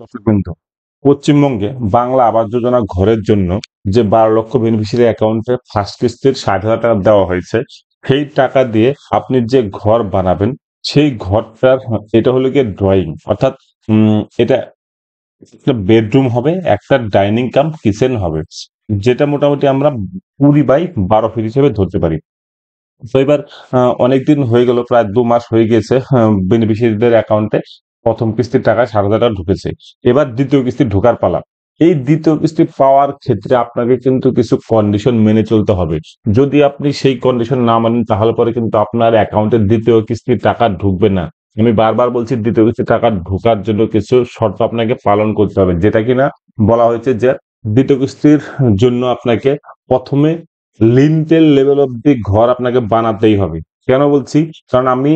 দর্শকবৃন্দ, পশ্চিমবঙ্গে বাংলা আবাস যোজনা ঘরের জন্য যে 12 লক্ষ বেনিফিশিয়ারি অ্যাকাউন্টে ফার্স্ট কিস্তির 60,000 টাকা দেওয়া হয়েছে, সেই টাকা দিয়ে আপনি যে ঘর বানাবেন, সেই ঘরটার এটা হলো গিয়ে ড্রয়িং, অর্থাৎ এটা একটা বেডরুম হবে, একটা ডাইনিং কাম কিচেন হবে, যেটা মোটামুটি আমরা 20 বাই 12 ফিট হিসেবে ধরতে পারি। তো এবার অনেকদিন হয়ে গেল, প্রায় 2 মাস হয়ে গেছে বেনিফিশিয়ারিদের অ্যাকাউন্টে প্রথম কিস্তির টাকা 60,000 টাকা ঢুকেছে। এবার দ্বিতীয় কিস্তি ঢোকার পালা। এই দ্বিতীয় কিস্তি পাওয়ার ক্ষেত্রে আপনাকে কিন্তু কিছু কন্ডিশন মেনে চলতে হবে। যদি আপনি সেই কন্ডিশন না মানেন, তাহলে পরে কিন্তু আপনার অ্যাকাউন্টে দ্বিতীয় কিস্তির টাকা ঢুকবে না। আমি বারবার বলছি, দ্বিতীয় কিস্তির টাকা ঢোকার জন্য কিছু শর্ত আপনাকে পালন করতে হবে, যেটা কিনা বলা হয়েছে যে দ্বিতীয় কিস্তির জন্য আপনাকে প্রথমে লিন্টেল লেভেল অব্দি ঘর আপনাকে বানাতেই হবে। কেন বলছি? কারণ আমি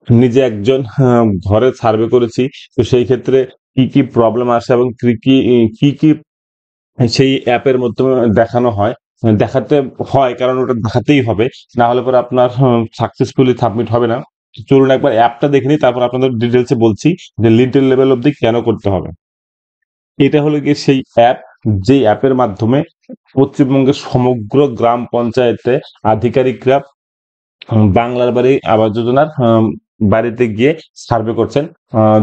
নিজে একজন ঘরের সার্ভে করেছি। তো সেই ক্ষেত্রে কি কি প্রবলেম আসে এবং কি কি সেই অ্যাপের মাধ্যমে দেখানো হয়, দেখাতে হয়, কারণ ওটা দেখাতেই হবে। না হলে পরে আপনার সাকসেসফুলি সাবমিট হবে না। চলুন একবার অ্যাপটা দেখে নিই, তারপর আপনাদের ডিটেলসে বলছি যে লিন্টেল লেভেল অব্দি কেন করতে হবে। এটা হলো গিয়ে সেই অ্যাপ, যেই অ্যাপের মাধ্যমে পশ্চিমবঙ্গের সমগ্র গ্রাম পঞ্চায়েতে আধিকারিকরা বাংলার বাড়ি আবাস যোজনার বাড়িতে গিয়ে সার্ভে করছেন,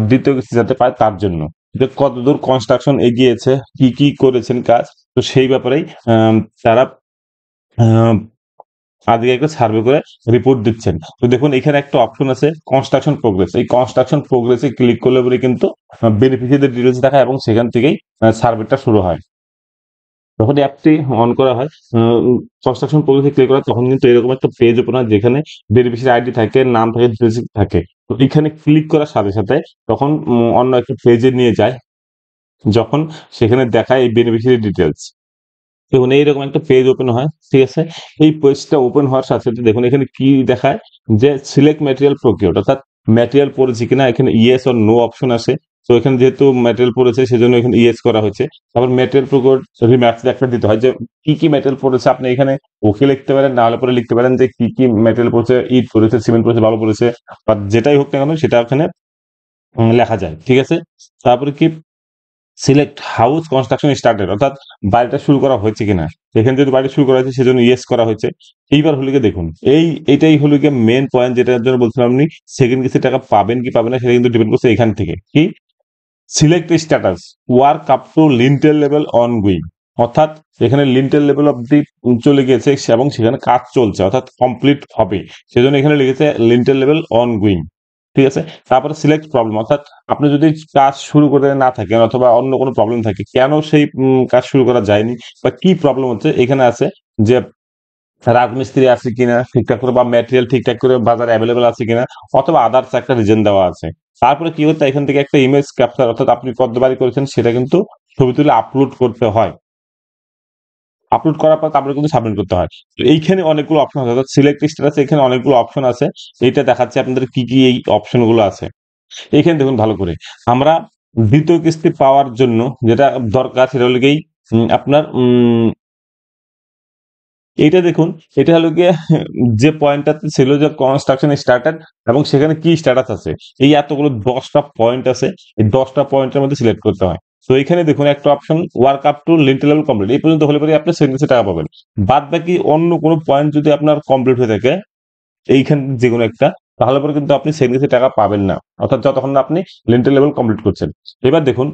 দ্বিতীয় কিস্তি যাতে পায় তার জন্য। যে কতদূর কনস্ট্রাকশন এগিয়েছে, কি কি করেছেন কাজ, তো সেই ব্যাপারেই তারা আহ, আধিকারিকরা সার্ভে করে রিপোর্ট দিচ্ছেন। তো দেখুন, এখানে একটা অপশন আছে কনস্ট্রাকশন প্রোগ্রেস। এই কনস্ট্রাকশন প্রোগ্রেসে ক্লিক করলে পরে কিন্তু বেনিফিশিয়ারিদের ডিটেলস দেখায় এবং সেখান থেকেই সার্ভেটা শুরু হয়। যখন অ্যাপটি অন করা হয়, কনস্ট্রাকশন প্রোগ্রেসে ক্লিক করা হয়, তখন কিন্তু এরকম একটা পেজ ওপেন হয়, যেখানে বেনিফিশিয়ারি আইডি থাকে, নাম থাকে, ডিটেলস থাকে। তো এখানে ক্লিক করার সাথে সাথে তখন অন্য একটা পেজে নিয়ে যায়, যখন সেখানে দেখায় এই বেনিফিশিয়ারি ডিটেলস। দেখুন, এইরকম একটা পেজ ওপেন হয়, ঠিক আছে? এই পেজটা ওপেন হওয়ার সাথে সাথে দেখুন এখানে কি দেখায়, যে সিলেক্ট ম্যাটেরিয়াল প্রকিউরড, অর্থাৎ ম্যাটেরিয়াল পড়েছে কিনা, এখানে ইয়েস অর নো অপশন আছে। তো এখানে যেহেতু ম্যাটেরিয়াল পড়েছে, সেজন্য এখানে ইয়েস করা হয়েছে। তারপর ম্যাটেরিয়াল প্রকিউরড রিমার্কস একটা দিতে হয়, যে কি কি ম্যাটেরিয়াল পড়েছে। আপনি এখানে ওকে লিখতে পারেন, না হলে পরে লিখতে পারেন যে কি কি ম্যাটেরিয়াল পড়েছে, ইট পড়েছে, সিমেন্ট পড়েছে, বালু পড়েছে, বা যেটাই হোক না কেন সেটা ওখানে লেখা যায়, ঠিক আছে? তারপরে কি, সিলেক্ট হাউস কনস্ট্রাকশন স্টার্টেড, অর্থাৎ বাড়িটা শুরু করা হয়েছে কিনা। এখানে যদি বাড়ি শুরু করা হয়েছে, সেজন্য ইয়েস করা হয়েছে। এইবার হলো গিয়ে দেখুন, এটাই হলো গিয়ে মেন পয়েন্ট, যেটার জন্য বলছিলাম আপনি সেকেন্ড কিস্তির টাকা পাবেন কি পাবেন না, সেটা কিন্তু ডিপেন্ড করছে এখান থেকে। কি, select status work up to lintel level on going, অর্থাৎ এখানে লিন্টেল লেভেল অব্দি চলে গেছে এবং সেখানে কাজ চলছে, অর্থাৎ কমপ্লিট হবে। সেজন্য এখানে লিখেছে লিন্টেল লেভেল অন গুইং, ঠিক আছে? তারপরে সিলেক্ট প্রবলেম, অর্থাৎ আপনি যদি কাজ শুরু করে না থাকেন, অথবা অন্য কোনো প্রবলেম থাকে, কেন সেই কাজ শুরু করা যায়নি বা কি প্রবলেম হচ্ছে, এখানে আছে যে রাজমিস্ত্রি আছে কিনা ঠিকঠাক করে, বা ম্যাটেরিয়াল ঠিকঠাক করে বাজারে অ্যাভেলেবেল আছে কিনা, অথবা আদার্স একটা রিজন দেওয়া আছে। তারপরে কি হচ্ছে, এখান থেকে একটা ইমেজ ক্যাপচার, অর্থাৎ আপনি কত বাড়ি করেছেন সেটা কিন্তু ছবি তুলে আপলোড করতে হয়। আপলোড করার পর তারপরে কিন্তু সাবমিট করতে হয়। তো এইখানে অনেকগুলো অপশন আছে, অর্থাৎ সিলেক্ট স্ট্যাটাস এখানে অনেকগুলো অপশন আছে। এইটা দেখাচ্ছে আপনাদের কি কি এই অপশন গুলো আছে। এইখানে দেখুন ভালো করে, আমরা দ্বিতীয় কিস্তি পাওয়ার জন্য যেটা দরকার, সেটা হলো গিয়ে আপনার এইটা দেখুন, এটা হলো গিয়ে যে পয়েন্টটাতে ছিল যে কনস্ট্রাকশন স্টার্টেড, এবং সেখানে কি স্ট্যাটাস আছে, এই এতগুলো 10টা পয়েন্ট আছে। এই 10টা পয়েন্টের মধ্যে সিলেক্ট করতে হয়। তো এখানে দেখুন একটা option work up to lintel level complete, এই পর্যন্ত হলে পরে আপনি সেভিংসে টাকা পাবেন। বাদ বাকি অন্য কোনো পয়েন্ট যদি আপনার কমপ্লিট হয়ে থাকে এইখান যে কোনো একটা, তাহলে পরে কিন্তু আপনি সেভিংসে টাকা পাবেন না, অর্থাৎ যতক্ষণ না আপনি লিন্টেল লেভেল কমপ্লিট করছেন। এবার দেখুন,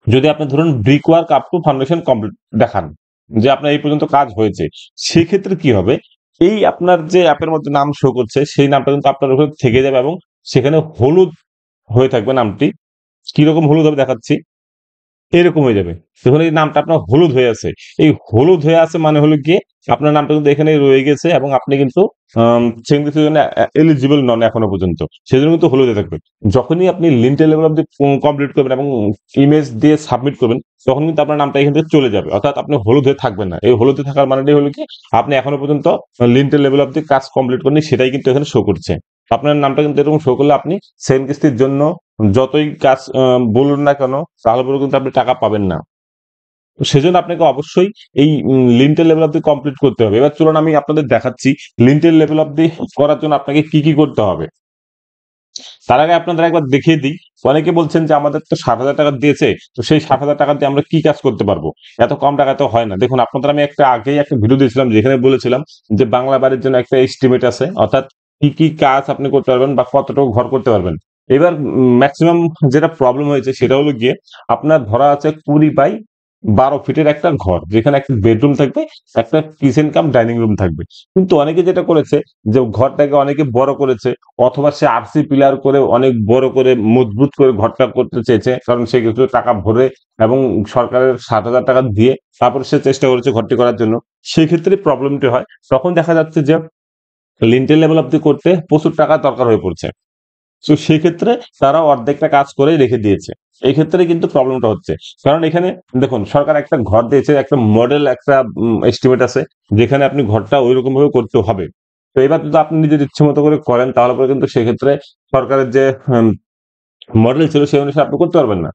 যদি আপনি ধরুন brick work up to foundation complete দেখান, যে আপনার এই পর্যন্ত কাজ হয়েছে, সেক্ষেত্রে কি হবে, এই আপনার যে অ্যাপের মধ্যে নাম শো করছে, সেই নামটা কিন্তু আপনার ওখানে থেকে যাবে, এবং সেখানে হলুদ হয়ে থাকবে নামটি। কিরকম হলুদ হবে দেখাচ্ছি, এরকম হয়ে যাবে। দেখুন, এই নামটা আপনার হলুদ হয়ে আছে। এই হলুদ হয়ে আছে মানে হলো গিয়ে আপনার নামটা কিন্তু এখানে রয়ে গেছে, এবং আপনি কিন্তু সেভিংসের জন্য এলিজিবল নন এখনো পর্যন্ত। সেজন্য কিন্তু হলুদে থাকবে। যখনই আপনি লিন্টেল লেভেল অব্দি কমপ্লিট করবেন এবং ইমেজ দিয়ে সাবমিট করবেন, তখন কিন্তু আপনার নামটা এখান থেকে চলে যাবে, অর্থাৎ আপনি হলুদ হয়ে থাকবেন না। এই হলুদে থাকার মানেটাই হলো কি, আপনি এখনো পর্যন্ত লিন্টেল লেভেল অব্দি কাজ কমপ্লিট করেনি, সেটাই কিন্তু এখানে শো করছে। আপনার নামটা কিন্তু এরকম শো করলে আপনি সেকেন্ড কিস্তির জন্য যতই কাজ বলুন না কেন, তাহলে পরেও কিন্তু আপনি টাকা পাবেন না। তো সেজন্য আপনাকে অবশ্যই এই লিন্টেল লেভেল অব্দি কমপ্লিট করতে হবে। এবার চলুন আমি আপনাদের দেখাচ্ছি লিন্টেল লেভেল অব্দি করার জন্য আপনাকে কি কি করতে হবে। তার আগে আপনাদের একবার দেখিয়ে দিই। অনেকে বলছেন যে আমাদের তো 60,000 টাকা দিয়েছে, তো সেই 60,000 টাকা দিয়ে আমরা কি কাজ করতে পারবো? এত কম টাকায় তো হয় না। দেখুন, আপনাদের আমি আগেই একটা ভিডিও দিয়েছিলাম যেখানে বলেছিলাম যে বাংলা বাড়ির জন্য একটা এস্টিমেট আছে, অর্থাৎ কি কি কাজ আপনি করতে পারবেন বা কতটুকু ঘর করতে পারবেন। এবার ম্যাক্সিমাম যেটা প্রবলেম হয়েছে সেটা হলো গিয়ে, আপনার ধরা আছে 20 বাই 12 ফিটের একটা ঘর, যেখানে একটা বেডরুম থাকবে, একটা কিচেন কাম ডাইনিং রুম থাকবে। কিন্তু অনেকে যেটা করেছে, যে ঘরটাকে অনেকে বড় করেছে, অথবা সে আরসি পিলার করে অনেক বড় করে মজবুত করে ঘরটা করতে চেয়েছে, কারণ সে কিছু টাকা ভরে এবং সরকারের 60,000 টাকা দিয়ে তারপর সে চেষ্টা করেছে ঘরটি করার জন্য। সেক্ষেত্রে প্রবলেমটি হয়, তখন দেখা যাচ্ছে যে লিন্টেল লেভেল অব্দি করতে প্রচুর টাকা দরকার হয়ে পড়ছে। তো সেক্ষেত্রে তারা অর্ধেকটা কাজ করেই রেখে দিয়েছে। এই ক্ষেত্রে কিন্তু প্রবলেমটা হচ্ছে, কারণ এখানে দেখুন, সরকার একটা ঘর দিয়েছে, একটা মডেল, একটা এস্টিমেট আছে যেখানে আপনি ঘরটা ওই রকম ভাবে করতে হবে। তো এবার যদি আপনি নিজের ইচ্ছে মতো করে করেন, তাহলে পরে কিন্তু সেক্ষেত্রে সরকারের যে মডেল ছিল সেই অনুসারে আপনি করতে পারবেন না।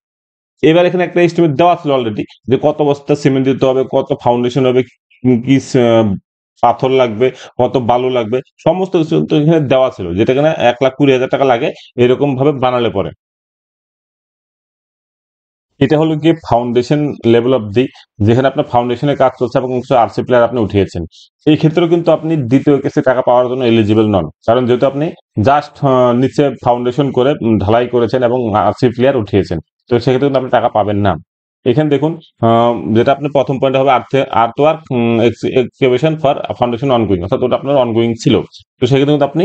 এবার এখানে একটা এস্টিমেট দেওয়া ছিল অলরেডি, যে কত বস্তা সিমেন্ট দিতে হবে, কত ফাউন্ডেশন হবে, কি পাথর লাগবে, কত বালু লাগবে, সমস্ত কিছু কিন্তু এখানে দেওয়া ছিল, যেটা কিনা 1,20,000 টাকা লাগে এরকম ভাবে বানালে পরে। এটা হলো গিয়ে ফাউন্ডেশন লেভেল অব্দি, যেখানে আপনার ফাউন্ডেশনের কাজ চলছে এবং কিছু আরসি প্লেয়ার আপনি উঠিয়েছেন। এই ক্ষেত্রেও কিন্তু আপনি দ্বিতীয় কেসে টাকা পাওয়ার জন্য এলিজিবল নন, কারণ যেহেতু আপনি জাস্ট নিচে ফাউন্ডেশন করে ঢালাই করেছেন এবং আরসি প্লেয়ার উঠিয়েছেন, তো সেক্ষেত্রে কিন্তু আপনি টাকা পাবেন না। এখানে দেখুন, যেটা আপনি প্রথম পয়েন্ট হবে earth work excavation for foundation ongoing, অর্থাৎ ওটা আপনার অনগোয়িং ছিল। তো সেক্ষেত্রে কিন্তু আপনি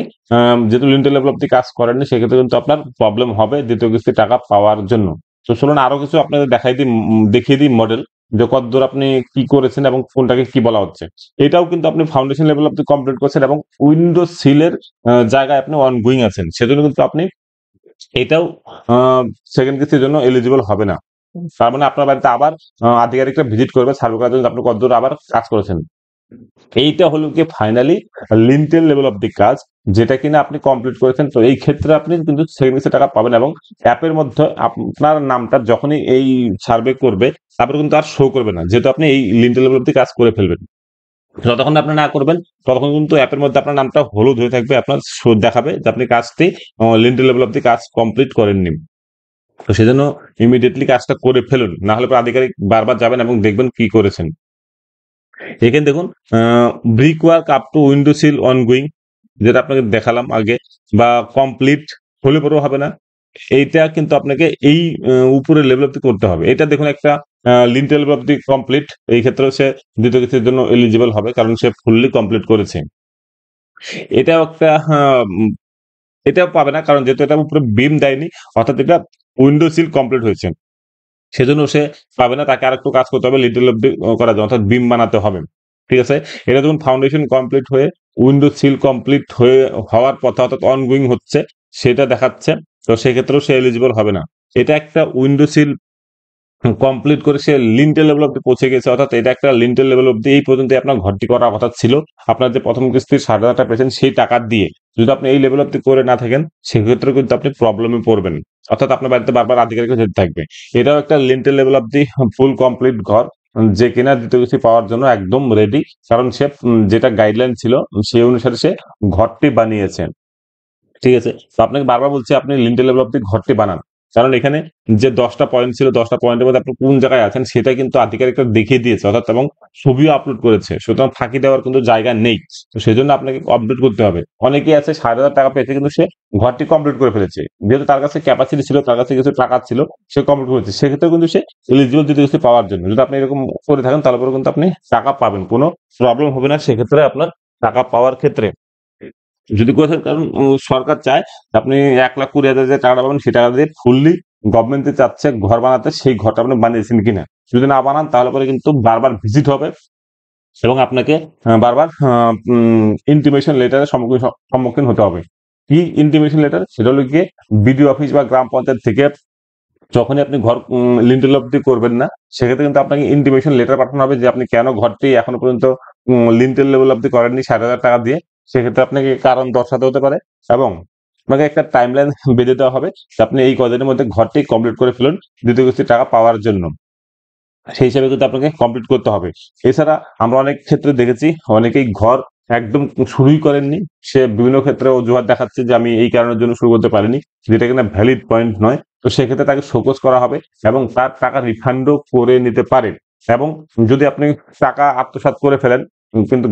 যেহেতু লিন্টেল লেভেল অব্দি কাজ করেননি, সেক্ষেত্রে কিন্তু আপনার প্রবলেম হবে দ্বিতীয় কিস্তি টাকা পাওয়ার জন্য। তো চলুন আরো কিছু আপনাদের দেখিয়ে দিই মডেল, যে কতদূর আপনি কি করেছেন এবং কোনটাকে কি বলা হচ্ছে। এটাও কিন্তু আপনি ফাউন্ডেশন লেভেল অব্দি কমপ্লিট করছেন এবং উইন্ডো সিলের জায়গায় আপনি অনগোয়িং আছেন, সেজন্য কিন্তু আপনি এটাও সেকেন্ড কিস্তির জন্য এলিজিবল হবে না। তার মানে আপনার বাড়িতে আবার আধিকারিকরা ভিজিট করবে সার্ভে করার জন্য, আপনি কতদূর আবার কাজ করেছেন। এইটা হলো গিয়ে finally lintel level of the কাজ, যেটা কিনা আপনি কমপ্লিট করেছেন। তো এই ক্ষেত্রে আপনি কিন্তু সেভিংসের টাকা পাবেন, এবং অ্যাপের মধ্যে আপনার নামটা যখনই এই সার্ভে করবে, তারপরে কিন্তু আর শো করবে না, যেহেতু আপনি এই লিন্টেল লেভেল অব্দি কাজ করে ফেলবেন। যতক্ষণ আপনি না করবেন, ততক্ষণ কিন্তু অ্যাপের মধ্যে আপনার নামটা হলুদ হয়ে থাকবে, আপনার শো দেখাবে যে আপনি কাজটি লিন্টেল লেভেল অব্দি কাজ কমপ্লিট করেননি। তো সেজন্য ইমিডিয়েটলি কাজটা করে ফেলুন, না হলে পরে আধিকারিক বারবার যাবেন এবং দেখবেন কি করেছেন। এখানে দেখুন, brick work up to window seal ongoing, যেটা আপনাকে দেখালাম আগে, বা কমপ্লিট হলে পরেও হবে না। এইটা কিন্তু আপনাকে এই উপরের লেভেল অব্দি করতে হবে। এটা দেখুন, একটা লিন্টেল লেভেল অব্দি কমপ্লিট, এই ক্ষেত্রেও সে দ্বিতীয় কিস্তির জন্য এলিজিবল হবে, কারণ সে ফুললি কমপ্লিট করেছে। এটাও একটা এটাও পাবে না, কারণ যেহেতু এটার উপরে বিম দেয়নি, অর্থাৎ এটা উইন্ডো সিল কমপ্লিট হয়েছে, সেজন্য সে পাবে না। তাকে আরেকটু কাজ করতে হবে লিটল অব্দি করার জন্য, অর্থাৎ বিম বানাতে হবে। ঠিক আছে? এটা যখন ফাউন্ডেশন কমপ্লিট হয়ে উইন্ডো সিল কমপ্লিট হওয়ার পথে, অর্থাৎ অনগোয়িং হচ্ছে, সেটা দেখাচ্ছে। তো সেক্ষেত্রেও সে এলিজিবল হবে না। এটা একটা উইন্ডো সিল কমপ্লিট করে সে লিন্টেল লেভেল অব্দি পৌঁছে গেছে, অর্থাৎ এটা একটা লিন্টেল লেভেল অব্দি এই পর্যন্ত আপনার ঘরটি করার কথা ছিল। আপনার যে প্রথম কিস্তির 60,000 টাকা পেয়েছেন সেই টাকা দিয়ে যদি আপনি এই লেভেল অব্দি করে না থাকেন, সেক্ষেত্রে কিন্তু আপনি প্রবলেমে পড়বেন, অর্থাৎ আপনার বাড়িতে বারবার আধিকারিক যেতে থাকবে। এটাও একটা লিন্টেল লেভেল অব্দি ফুল কমপ্লিট ঘর, যে কিনা দ্বিতীয় কিস্তি পাওয়ার জন্য একদম রেডি, কারণ সে যেটা গাইডলাইন ছিল সেই অনুসারে সে ঘরটি বানিয়েছে। ঠিক আছে? তো আপনাকে বারবার বলছি, আপনি লিন্টেল লেভেল অব্দি ঘরটি বানান। কারণ এখানে যে ১০টা পয়েন্ট ছিল, ১০টা পয়েন্টের মধ্যে আপনি কোন জায়গায় আছেন সেটা কিন্তু আধিকারিকরা দেখিয়ে দিয়েছে, অর্থাৎ এবং ছবিও আপলোড করেছে। সুতরাং ফাঁকি দেওয়ার কিন্তু জায়গা নেই। তো সেজন্য আপনাকে কমপ্লিট করতে হবে। অনেকেই আছে ৬০,০০০ টাকা পেয়েছে, কিন্তু সে ঘরটি কমপ্লিট করে ফেলেছে। যেহেতু তার কাছে ক্যাপাসিটি ছিল, তার কাছে কিছু টাকা ছিল, সে কমপ্লিট করেছে। সেক্ষেত্রেও কিন্তু সে এলিজিবল দ্বিতীয় কিস্তি পাওয়ার জন্য। যদি আপনি এরকম করে থাকেন, তাহলে পরে কিন্তু আপনি টাকা পাবেন। কোনো প্রবলেম হবে না সেক্ষেত্রে আপনার টাকা পাওয়ার ক্ষেত্রে। যদি করে থাকেন, কারণ সরকার চায় যে আপনি ১,২০,০০০ যে টাকাটা পাবেন, সেই টাকা দিয়ে ফুললি গভর্নমেন্ট যে চাচ্ছে ঘর বানাতে, সেই ঘরটা আপনি বানিয়েছেন কিনা। যদি না বানান, তাহলে পরে কিন্তু বারবার ভিজিট হবে এবং আপনাকে বারবার ইন্টিমেশন লেটারের সম্মুখীন হতে হবে। কি ইন্টিমেশন লেটার? সেটা হলো গিয়ে বিডিও অফিস বা গ্রাম পঞ্চায়েত থেকে যখনই আপনি ঘর লিন্টেল অব্দি করবেন না, সেক্ষেত্রে কিন্তু আপনাকে ইন্টিমেশন লেটার পাঠানো হবে যে আপনি কেন ঘরটি এখনো পর্যন্ত লিন্টেল লেভেল অব্দি করেননি ৬০,০০০ টাকা দিয়ে। সেক্ষেত্রে আপনাকে কারণ দর্শাতে হতে পারে, এবং আপনাকে একটা টাইমলাইন বেঁধে দেওয়া হবে যে আপনি এই কদিনের মধ্যে ঘরটি কমপ্লিট করে ফেলুন দ্বিতীয় কিস্তির টাকা পাওয়ার জন্য। সেই হিসাবে কিন্তু আপনাকে কমপ্লিট করতে হবে। এছাড়া আমরা অনেক ক্ষেত্রে দেখেছি, অনেকেই ঘর একদম শুরুই করেননি, সে বিভিন্ন ক্ষেত্রে অজুহাত দেখাচ্ছে যে আমি এই কারণের জন্য শুরু করতে পারিনি, যেটা কিনা ভ্যালিড পয়েন্ট নয়। তো সেক্ষেত্রে তাকে শোকজ করা হবে এবং তার টাকা রিফান্ডও করে নিতে পারেন। এবং যদি আপনি টাকা আত্মসাৎ করে ফেলেন কিন্তু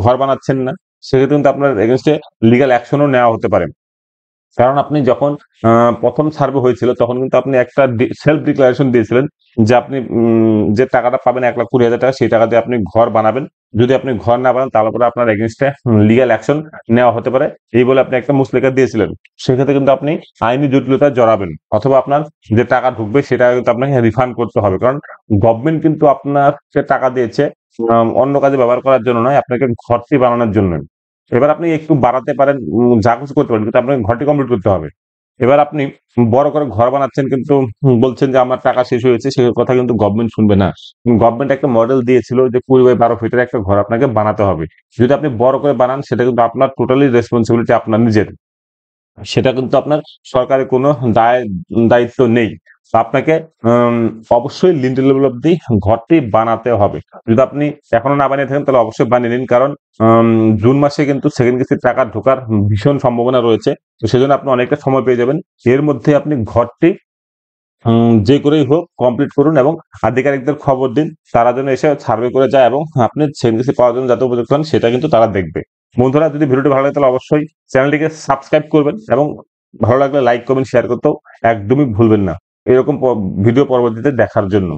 ঘর বানাচ্ছেন না, সেক্ষেত্রে কিন্তু আপনার এগেনস্টে লিগাল অ্যাকশনও নেওয়া হতে পারে। কারণ আপনি যখন প্রথম সার্ভে হয়েছিল তখন কিন্তু আপনি একটা সেলফ ডিক্লারেশন দিয়েছিলেন যে আপনি যে টাকাটা পাবেন 1,20,000 টাকা, সেই টাকা দিয়ে আপনি ঘর বানাবেন। যদি আপনি ঘর না বানান তাহলে পরে আপনার এগেনস্টে লিগ্যাল অ্যাকশন নেওয়া হতে পারে, এই বলে আপনি একটা মুচলেখা দিয়েছিলেন। সেক্ষেত্রে কিন্তু আপনি আইনি জটিলতায় জড়াবেন, অথবা আপনার যে টাকা ঢুকবে সেটা কিন্তু আপনাকে রিফান্ড করতে হবে। কারণ গভর্নমেন্ট কিন্তু আপনাকে টাকা দিয়েছে অন্য কাজে ব্যবহার করার জন্য নয়, আপনাকে ঘরটি বানানোর জন্য। এবার আপনি একটু বাড়াতে পারেন, যা কিছু করতে পারেন, কিন্তু আপনাকে ঘরটি কমপ্লিট করতে হবে। এবার আপনি বড় করে ঘর বানাচ্ছেন কিন্তু বলছেন যে আমার টাকা শেষ হয়েছে, সে কথা কিন্তু গভর্নমেন্ট শুনবে না। গভর্নমেন্ট একটা মডেল দিয়েছিল যে 20 বাই 12 ফিটের একটা ঘর আপনাকে বানাতে হবে। যদি আপনি বড় করে বানান সেটা কিন্তু আপনার টোটালি রেসপন্সিবিলিটি আপনার নিজের, সেটা কিন্তু আপনার সরকারের কোনো দায়িত্ব নেই। তো আপনাকে উম অবশ্যই লিন্টেল লেভেল অব্দি ঘরটি বানাতে হবে। যদি আপনি এখনো না বানিয়ে থাকেন তাহলে অবশ্যই বানিয়ে নিন। কারণ আম জুন মাসে কিন্তু সেকেন্ড কিস্তির টাকা ঢোকার ভীষণ সম্ভাবনা রয়েছে। তো সেজন্য আপনি অনেকটা সময় পেয়ে যাবেন। এর মধ্যে আপনি ঘরটি যে করেই হোক কমপ্লিট করুন এবং আধিকারিকদের খবর দিন। তারা যেন এসে সার্ভে করে যায় এবং আপনি সেকেন্ড কিস্তি পাওয়ার জন্য যাতে উপযুক্ত হন সেটা কিন্তু তারা দেখবে। বন্ধুরা, যদি ভিডিওটি ভালো লাগে তাহলে অবশ্যই চ্যানেলটিকে সাবস্ক্রাইব করবেন এবং ভালো লাগলে লাইক, কমেন্ট, শেয়ার করতেও একদমই ভুলবেন না। এরকম ভিডিও পরবর্তীতে দেখার জন্য।